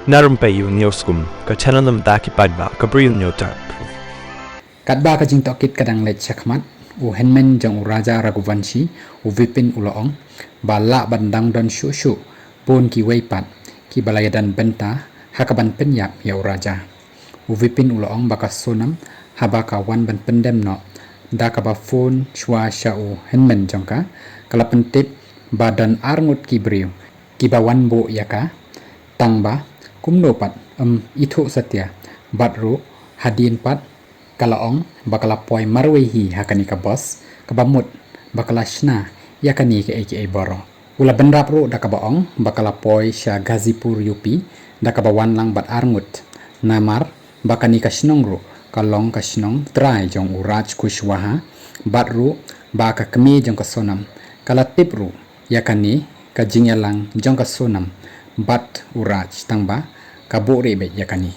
narum payu nioskum ka chananam daki padba ka briu nyotar Kadba ka jing tokit kadang let chakmat u henmen jang u raja Raghuvanshi u vipin uloong bala bandang dan shu pun ki weipat ki balayadan benta hakaban penyap ya u raja u vipin uloong baka sonam habaka wan ban pendem no da ka ba phone shwa sha u henmen jangka kala pentip badan arngut ki briu ki bawan bo yaka tangba kumno pat ithu satya batru hadin pat kalaong bakala poi marwehi hakani ka bos kabamut bakala shna yakani ke aka boro ula benrap ru dakabaong bakala poi sha Gazipur UP dakabawan lang bat arngut namar bakani ka shnong ru kalong ka shnong trai jong uraj kushwaha batru baka kemi jong ka sonam kala tipru yakani ka jingyalang jong ka sonam bat uraj tangba kabore be yakani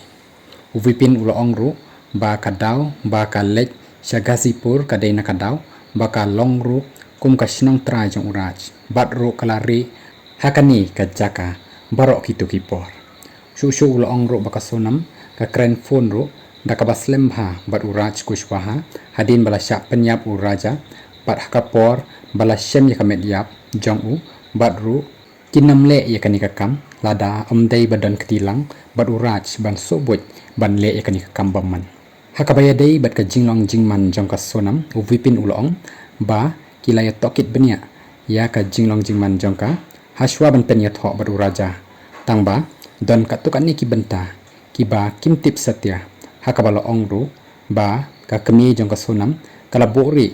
uvipin uloong ru ba kadau ba ka lek Gazipur kadai na kadau ba ka longru kum ka shnong trai jong uraj bat ru kalari hakani ka jaka barok kitu kipor shu uloong ru ba ka sonam ka kren phone ru da ka baslem bha bat uraj kushwaha hadin bala sya penyap uraja bat hakapor bala shem ya kamet yap jong u bat ru kinamle ya kani ka kam lada amdai badan ketilang bat uraj ban sobot ban le ya kani ka kam baman hakabaya dei bat ka jinglong jingman jong ka sonam u vipin ulong ba kilaya tokit benia ya ka jinglong jingman jong ka haswa ban penya tho bat uraja tangba don ka tukan ni ki benta ki ba kimtip satya hakabala ongru ba ka kemi jong ka sonam kala bori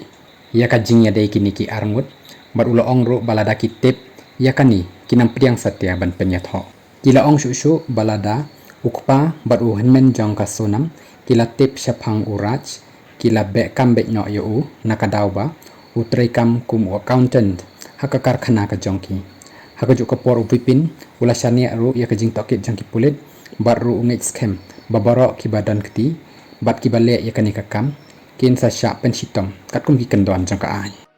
ya ka jingya dei kini ki arngut bat ulo ongru balada ki tip ya kani kinam priang satya ban penya tho kila ong shu balada ukpa bat u henmen jong ka sonam kila tip syapang uraj kila be kambek no yo nakadaw ba utray kam kum accountant hakakar khana ka jongki hakajuk ka por upipin ula shania ru ya ka jing tokit jangki pulit bar ru ungit scam babaro ki badan kti bat ki bale ya kani ka kam kin sa sya pensitong kat kum ki kendon jangka ai